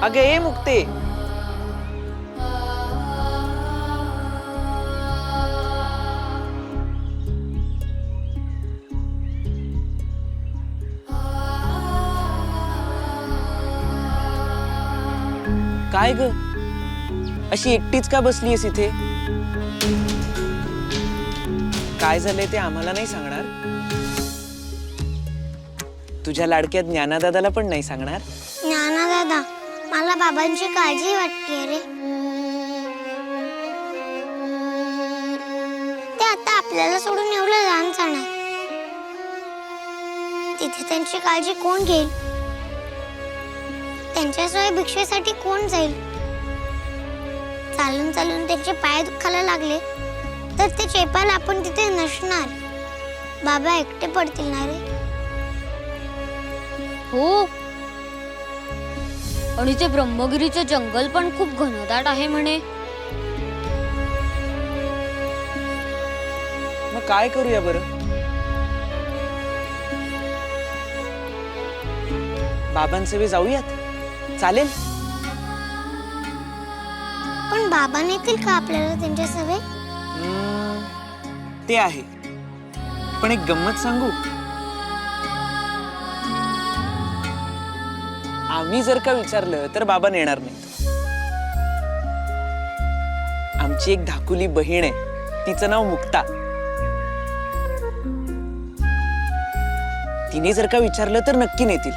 अगं ए मुक्ते, काय ग अशी एकटीच का बसलीयस इथे? काय झालंय ते आम्हाला नाही सांगणार? तुझ्या लाडक्या ज्ञानादादाला पण नाही सांगणार? ज्ञाना दादा, मला बाबांची काळजी वाटते रे. ते आता आपल्याला सोडून एवढं लहान जाणार, तिथे त्यांची काळजी कोण घेईल? त्यांच्याशिवाय भिक्षेसाठी कोण जाईल? चालून चालून त्यांचे पाय दुखायला लागले तर ते चेपायला आपण तिथे नसणार. बाबा एकटे पडतील ना रे. हो, आणि ते ब्रह्मगिरीचे जंगल पण खूप घनदाट आहे म्हणे. मग काय करूया बरं? बाबांसवे जाऊयात, चालेल? पण बाबा नेतील का आपल्याला त्यांच्या सवय? ते आहे, पण एक गंमत सांगू? आम्ही जर का विचारलं तर बाबा नेणार नाहीत. आमची एक धाकुली बहीण आहे, तिचं नाव मुक्ता. तिने जर का विचारलं तर नक्की नेतील.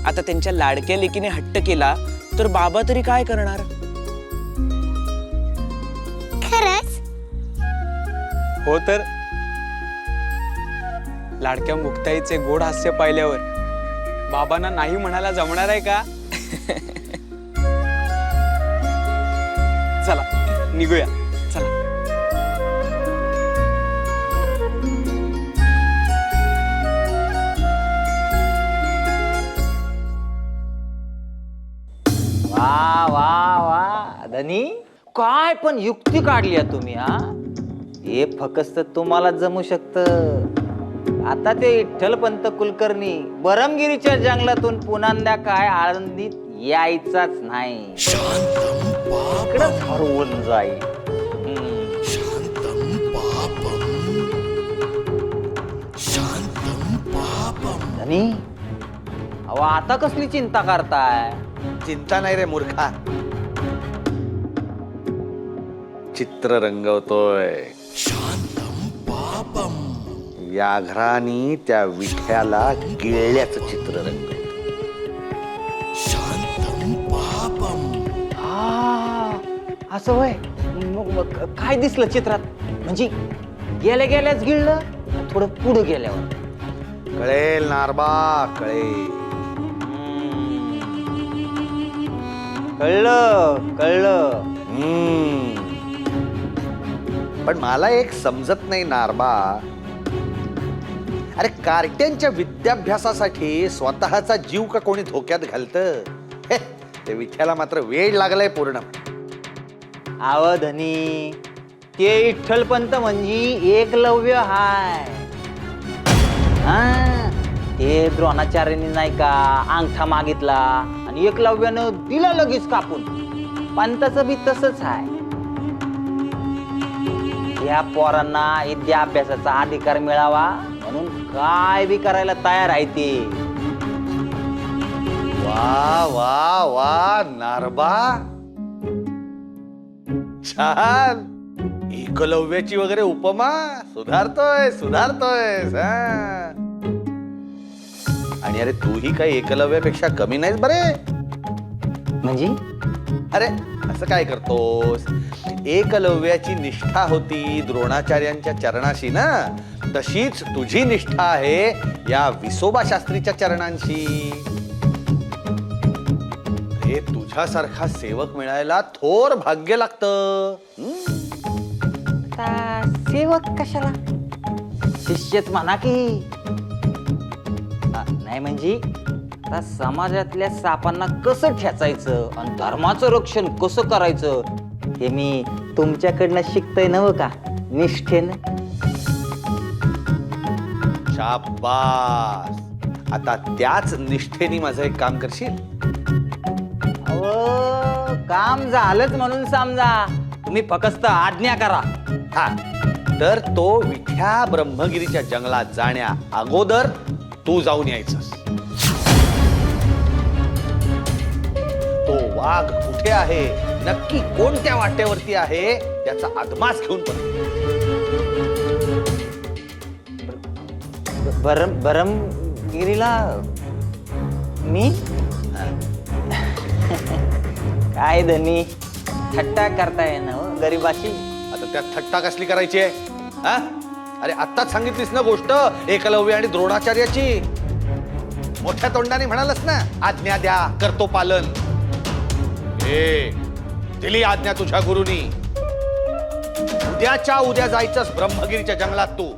आता त्यांच्या लाडक्या लेकीने हट्ट केला तर बाबा तरी काय करणार? खरंच? हो तर लाडक्या मुक्ताईचे गोड हास्य पाहिल्यावर बाबांना नाही म्हणायला जमणार आहे का? चला निघूया. चला. वा वा वा धनी, काय पण युक्ती काढली आहे तुम्ही. हा, हे फक्त तुम्हाला जमू शकतं. आता ते विठ्ठलपंत कुलकर्णी बरमगिरीच्या जंगलातून पुन्हा काय आळंदीत यायचाच नाही. इकडंच हरवून जाईल. धनी, अहो आता कसली चिंता करताय? चिंता नाही रे मूर्खा, चित्र रंगवतोय. व्याघ्रानी त्या विठ्याला गिळल्याचं चित्र रंगवतोय. असं होय? मग काय दिसलं चित्रात? म्हणजे गेल्या गेल्याच गिळलं, थोडं पुढे गेल्यावर कळेल नारबा, कळेल. कळलं कळलं. पण मला एक समजत नाही नारबा, अरे कार्ट्यांच्या विद्याभ्यासासाठी स्वतःचा जीव का कोणी धोक्यात घालतं? ते विठ्याला मात्र वेळ लागलाय पूर्ण. आव धनी, ते विठ्ठलपंत म्हणजे एकलव्य हाय. हा, ते द्रोणाचार्यांनी नाही का अंगठा मागितला आणि एकलव्यानं दिला लगेच कापून. पंताचं बी तसंच हाय. या पोरांना विद्याभ्यासाचा अधिकार मिळावा म्हणून काय बी करायला तयार आहे ते. वा वा वा नारबा, छान. एकलव्याची वगैरे उपमा सुधारतोय सुधारतोय. आणि अरे तूही काही एकलव्यापेक्षा कमी नाहीस बरे. म्हणजे अरे असं काय करतोस? एकलव्याची निष्ठा होती द्रोणाचार्यांच्या चरणाशी ना, तशीच तुझी निष्ठा आहे या विसोबा शास्त्रीच्या चरणांशी. हे तुझ्यासारखा सेवक मिळायला थोर भाग्य लागतं. सेवक कशाला? शिष्यच म्हणा की. नाही म्हणजे समाजातल्या सापांना कसं ठेचायचं आणि धर्माचं रक्षण कसं करायचं हे मी तुमच्याकडनं शिकतोय नव्ह का, निष्ठेनं. शाबास. आता त्याच निष्ठेने माझं एक काम करशील? काम झालंच म्हणून समजा. तुम्ही फक्त आज्ञा करा. हा तर तो विठ्या ब्रह्मगिरीच्या जंगलात जाण्या अगोदर तू जाऊन यायचंस. तो वाघ कुठे आहे, नक्की कोणत्या वाटेवरती आहे, त्याचा अदमास घेऊन परत. बरमगिरीला मी काय धनी थट्टा करताय ना हो गरीबाशी. आता त्यात थट्टा कसली करायची आहे? हा? अरे आत्ताच सांगितलीस ना गोष्ट एकलव्य आणि द्रोणाचार्याची. मोठ्या तोंडाने म्हणालस ना, आज्ञा द्या करतो पालन. दिली आज्ञा तुझ्या गुरुनी. उद्याच्या उद्या जायचंस ब्रह्मगिरीच्या जंगलात तू.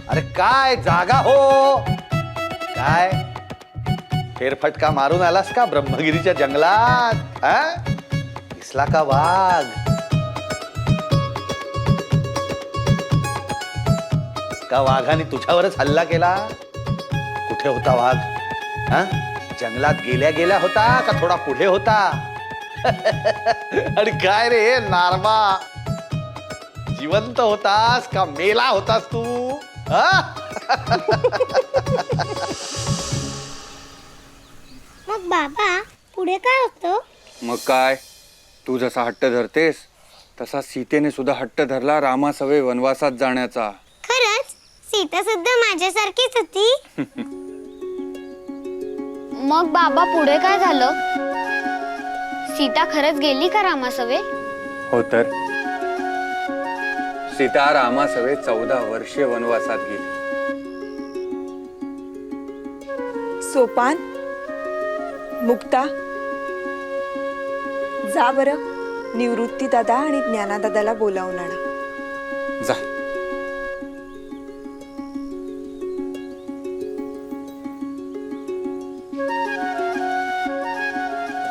अरे काय जागा हो, काय फेरफटका मारून आलास का ब्रह्मगिरीच्या जंगलात? दिसला का वाघ? का वाघाने तुझ्यावरच हल्ला केला? कुठे होता वाघ? जंगलात गेल्या गेल्या होता का थोडा पुढे होता? आणि काय रे नारमा, जिवंत होतास का मेला होतास तू? मग बाबा पुढे काय होतं? मग काय, तू जसा हट्ट धरतेस तसा सीतेने सुद्धा हट्ट धरला रामासवे वनवासात जाण्याचा. खरंच सीता सुद्धा माझ्यासारखीच होती. मग बाबा पुढे काय झालं? सीता खरंच गेली का रामासवे? हो तर सीता रामासवे 14 वर्षे वनवासात गेली. सोपान, मुक्ता, जा बरं निवृत्ती दादा आणि ज्ञाना दादाला बोलावून आणा. जा.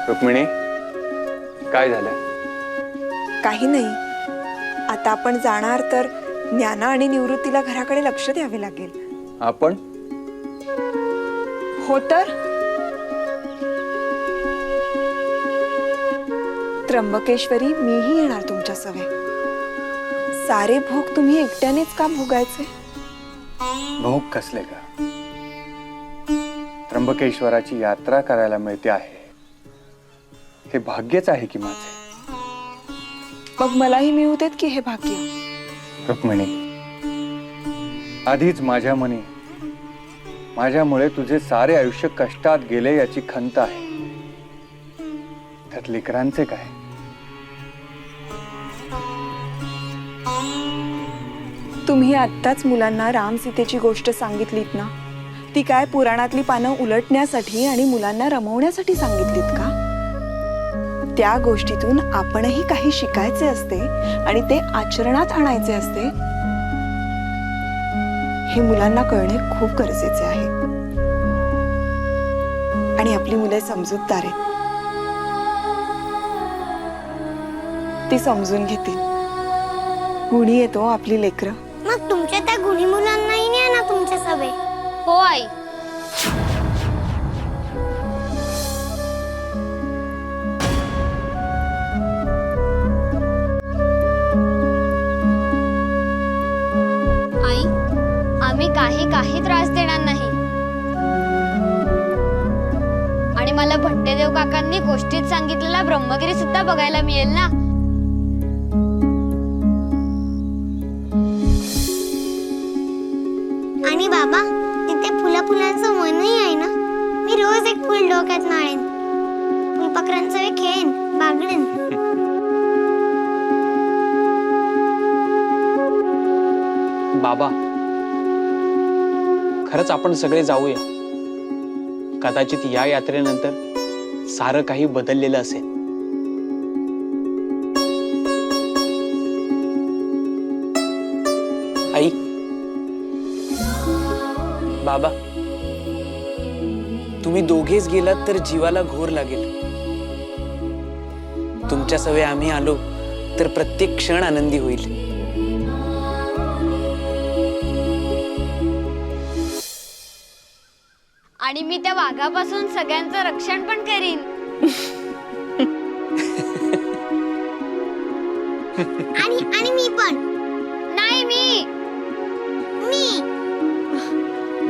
रुक्मिणी, काय झालं? काही नाही. आता आपण जाणार तर ज्ञाना आणि निवृत्तीला घराकडे लक्ष द्यावे लागेल. आपण? हो तर त्र्यंबकेश्वरी मीही येणार तुमच्या सवे. सारे भोग तुम्ही एकट्यानेच का भोगायचे? भोग कसले का? त्र्यंबकेश्वराची यात्रा करायला मिळते आहे, हे भाग्यच आहे की माझे. मग मलाही मिळू देत की हे भाग्य. रुक्मिणी, आधीच माझ्या मनी माझ्यामुळे तुझे सारे आयुष्य कष्टात गेले याची खंत आहे. त्यात लेकरांचे काय? तुम्ही आत्ताच मुलांना राम सीतेची गोष्ट सांगितलीत ना, ती काय पुराणातली पानं उलटण्यासाठी आणि मुलांना रमवण्यासाठी सांगितलीत का? त्या गोष्टीतून आपणही काही शिकायचे असते आणि ते आचरणात आणायचे असते, हे मुलांना कळणे खूप गरजेचे आहे. आणि आपली मुले समजूतदार आहेत, ती समजून घेतील. गुणी येतो आपली लेकरं. मग तुमच्या त्या गुणी मुलांनाही न्या ना तुमच्या सवे. हो आई. काही त्रास देणार नाही. आणि मला भट्टेदेव काकांनी गोष्टीत सांगितलेला ब्रह्मगिरी सुद्धा बघायला मिळेल ना. आणि बाबा तिथे फुलांचं मनही आहे ना. मी रोज एक फुल डोक्यात नाळेन, फुलपाखरांचं एक खेळेन, बागडेन. बाबा, खरंच आपण सगळे जाऊया. कदाचित या यात्रेनंतर सारं काही बदललेलं असेल. आई, बाबा, तुम्ही दोघेच गेलात तर जीवाला घोर लागेल. तुमच्या सवय आम्ही आलो तर प्रत्येक क्षण आनंदी होईल. आणि मी त्या वाघापासून सगळ्यांचं रक्षण पण करीन. आणि मी पण. नाही, मी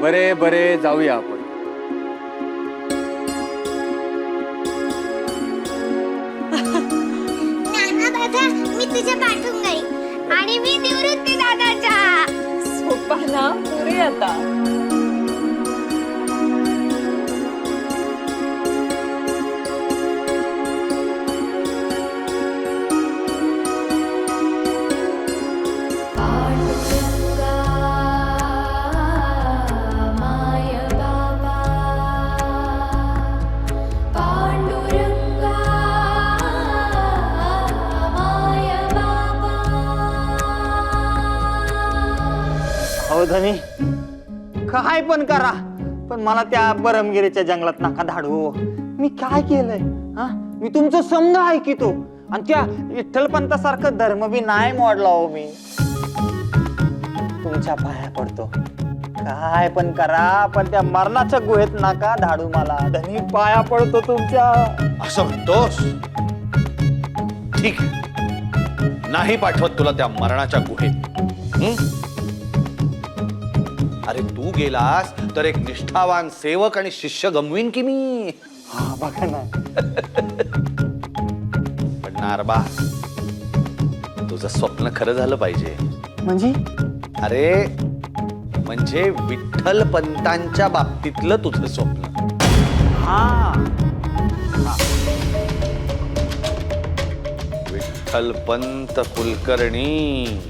बरे बरे, जाऊया आपण. नाना दादा, मी तुझ्या पाठवून गई. आणि मी निवृत्ती दादाच्या. सोपा ना, पुरे आता. अहो धनी, काय पण करा, पण मला त्या ब्रह्मगिरीच्या जंगलात नका धाडू. मी काय केलंय? हा, मी तुमचं समजा ऐकितो आणि त्या विठ्ठलपंतासारखं धर्म बी नाही मोडला हो. मी तुमच्या पाया पडतो, काय पण करा, पण त्या मरणाच्या गुहेत नका धाडू मला. धनी, पाया पडतो तुमच्या. असं म्हणतोस? ठीक आहे, नाही पाठवत तुला त्या मरणाच्या गुहेत. अरे तू गेलास तर एक निष्ठावान सेवक आणि शिष्य गमवीन की मी. हा, बघा ना. पण नारबा, तुझं स्वप्न खरं झालं पाहिजे. म्हणजे अरे म्हणजे विठ्ठल पंतांच्या बाबतीतलं तुझं स्वप्न. हा, विठ्ठल पंत कुलकर्णी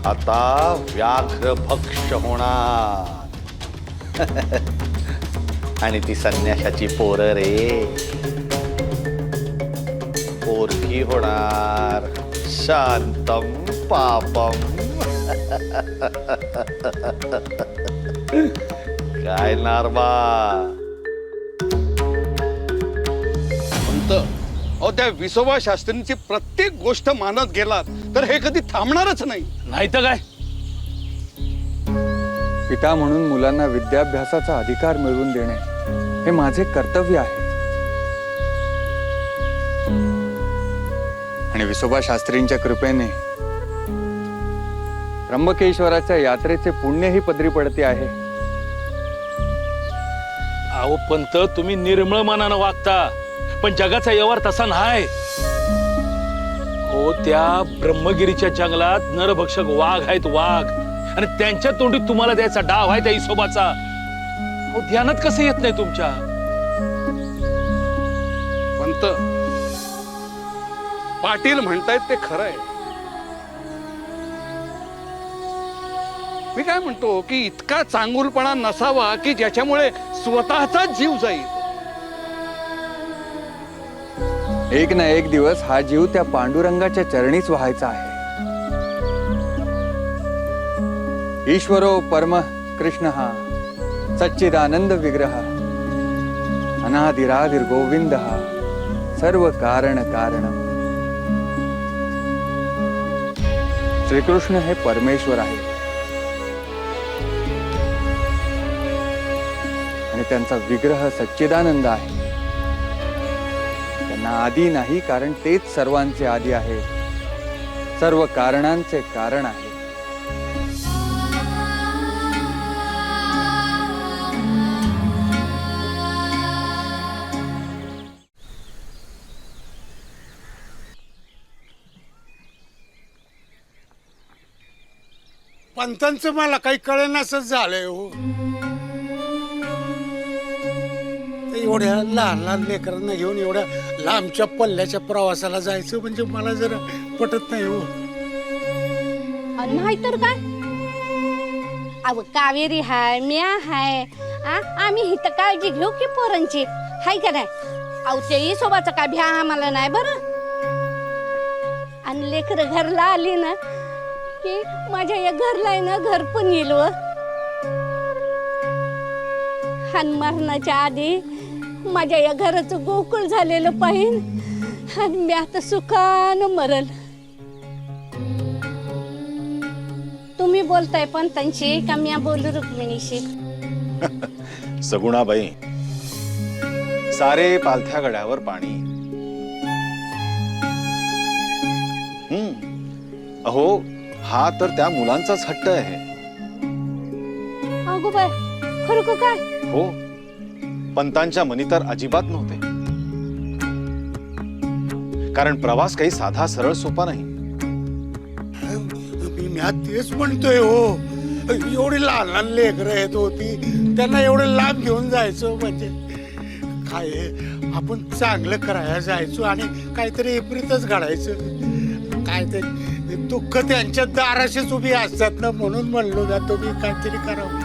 आता व्याघ्र भक्ष होणार. आणि ती संन्याशाची पोरं रे, पोरकी होणार शांतम पापम. काय नारबा? अहो, त्या विसोबा शास्त्रींची प्रत्येक गोष्ट मानत गेलात तर हे कधी थांबणारच नाही. नाही तर काय. पिता म्हणून मुलांना विद्याभ्यासाचा अधिकार मिळवून देणे हे माझे कर्तव्य आहे. आणि विसोबा शास्त्रींच्या कृपेने त्र्यंबकेश्वराच्या यात्रेचे पुण्यही पदरी पडते आहे. अहो पंत, तुम्ही निर्मळ मनानं वागता, पण जगाचा व्यवहार तसा नाही. हो, त्या ब्रह्मगिरीच्या जंगलात नरभक्षक वाघ आहेत, वाघ. आणि त्यांच्या तोंडी तुम्हाला द्यायचा डाव आहे त्या इसोबाचा. हो, ध्यानात कसं येत नाही तुमच्या? पंत, पाटील म्हणतायत ते खरं आहे. मी काय म्हणतो की इतका चांगुलपणा नसावा की ज्याच्यामुळे स्वतःचा जीव जाईल. एक ना एक दिवस हा जीव त्या पांडुरंगाच्या चरणीच व्हायचा आहे. ईश्वरो परम कृष्ण हा सच्चिदानंद विग्रह अनादिरादिर गोविंद हा सर्व कारण कारणम. श्रीकृष्ण हे परमेश्वर आहे आणि त्यांचा विग्रह सच्चिदानंद आहे. त्यांना आदी नाही, कारण तेच सर्वांचे आदी आहे, सर्व कारणांचे कारण आहे. पंतांचं मला काही कळेनासच झालंय हो. एवढ्या लहान लहान लेकरांना घेऊन एवढ्या लांबच्या पल्ल्याच्या प्रवासाला जायचं म्हणजे मला जरा पटत नाही हो. नाहीतर काय, अव कावेरी हाय, म्या हाय, आम्ही इथं काळजी घेऊ की पोरांची, हाय का नाही? अहो ते इसोबाचं काय भ्या आम्हाला नाही बरं. आणि लेकर घरला आली ना की माझ्या या घरला आहे ना घर पण येईल व. आणि मरणाच्या आधी माझ्या या घराचं गोकुळ झालेलं पाहिजे आणि मी आता सुखानं मरल. तुम्ही बोलताय पंतांशी का मी बोलू रुक्मिणीशी? सगुणाबाई, सारे पालथ्या गड्यावर पाणी. अहो हा तर त्या मुलांचाच हट्ट आहे. अगो बाय, खरं का काय? हो, पंतांच्या मनी तर अजिबात नव्हते. कारण प्रवास काही साधा सरळ सोपा नाही. मी तेच म्हणतोय हो, एवढी लहान लहान लेकरं येत होती, त्यांना एवढं लांब घेऊन जायचं म्हणजे काय आपण चांगलं करायला जायचो आणि काहीतरी विपरीतच घडायचं. काहीतरी दुःख त्यांच्या दाराशीच उभी असतात ना, म्हणून म्हणलो ना तुम्ही काहीतरी करावं.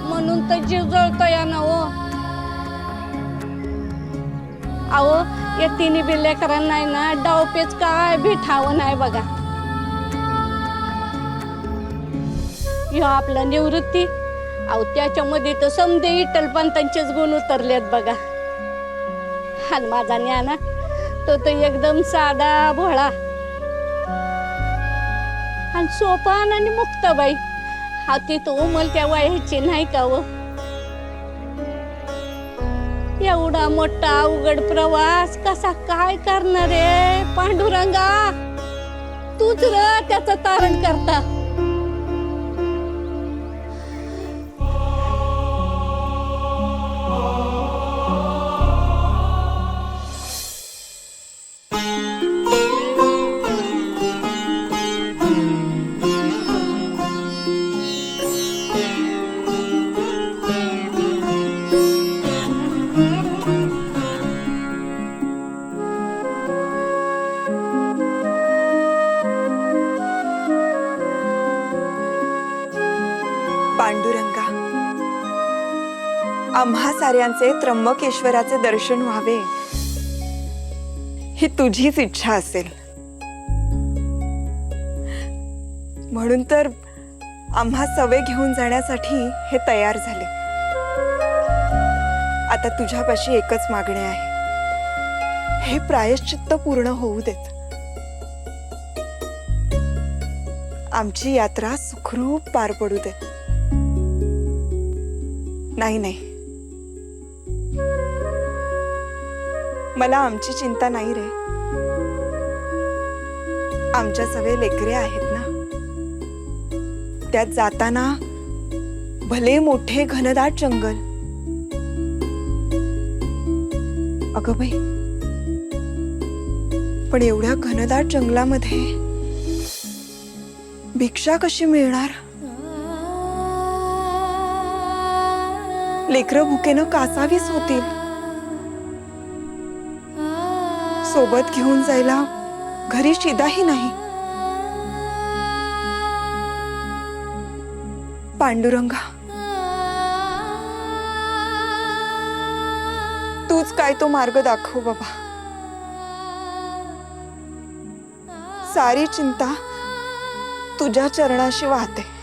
म्हणून तर जीव जळतोय ना हो. अहो या तिन्ही बी लेकरांना आहे ना डावपेच काय भेटावं नाही बघा. ह्यो आपला निवृत्ती, अहो त्याच्यामध्ये तर समजे इटलपंतांचेच गुण उतरलेत बघा. आणि माझा ज्ञाना तो तर एकदम साधा भोळा आणि सोपान आणि मुक्ताबाई, हा ती तो उमलत्या वयाची नाही का व. एवढा मोठा अवघड प्रवास कसा काय करणार रे पांडुरंगा, तूच र त्याचं तारण करता. पांडुरंगा, आम्हा साऱ्यांचे त्र्यंबकेश्वराचे दर्शन व्हावे ही तुझीच इच्छा असेल. म्हणून तर आम्हा सवे घेऊन जाण्यासाठी हे तयार झाले. आता तुझ्यापाशी एकच मागणे आहे, हे प्रायश्चित्त पूर्ण होऊ देत. आमची यात्रा सुखरूप पार पडू देत. नाही नाही, मला आमची चिंता नाही रे. आमच्या सगळे लेकरे आहेत ना, त्यात जाताना भले मोठे घनदाट जंगल. अगं बाई, पण एवढ्या घनदाट जंगलामध्ये भिक्षा कशी मिळणार? लेकरं भुकेनं कासावीस होतील. सोबत घेऊन जायला घरी शिदाही नाही. पांडुरंगा, तूच काय तो मार्ग दाखव बाबा. सारी चिंता तुझ्या चरणाशी वाहते.